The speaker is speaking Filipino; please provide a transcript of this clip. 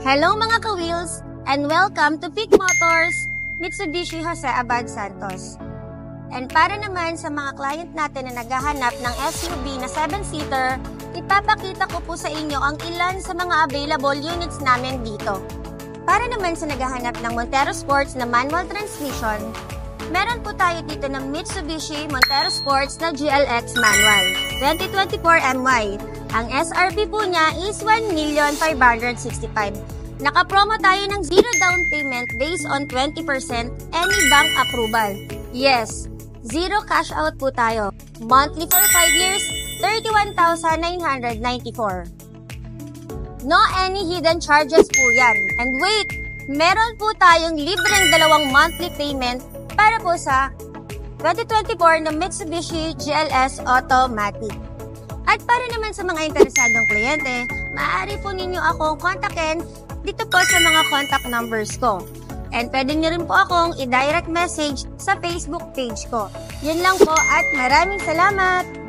Hello mga ka-wheels and welcome to Peak Motors, Mitsubishi Jose Abad Santos. And para naman sa mga client natin na naghahanap ng SUV na 7-seater, ipapakita ko po sa inyo ang ilan sa mga available units namin dito. Para naman sa naghahanap ng Montero Sports na manual transmission, meron po tayo dito ng Mitsubishi Montero Sports na GLX manual, 2024 MY. Ang SRP po niya is 1,565,000. Naka-promo tayo ng 0 down payment based on 20% any bank approval. Yes, 0 cash out po tayo. Monthly for 5 years, 31,994. No any hidden charges po yan. And wait, meron po tayong libreng 2 monthly payment para po sa 2024 na Mitsubishi GLS Automatic. At para naman sa mga interesadong kliyente, maaari po ninyo akong kontakin dito po sa mga contact numbers ko. And pwede nyo rin po akong i-direct message sa Facebook page ko. Yun lang po at maraming salamat!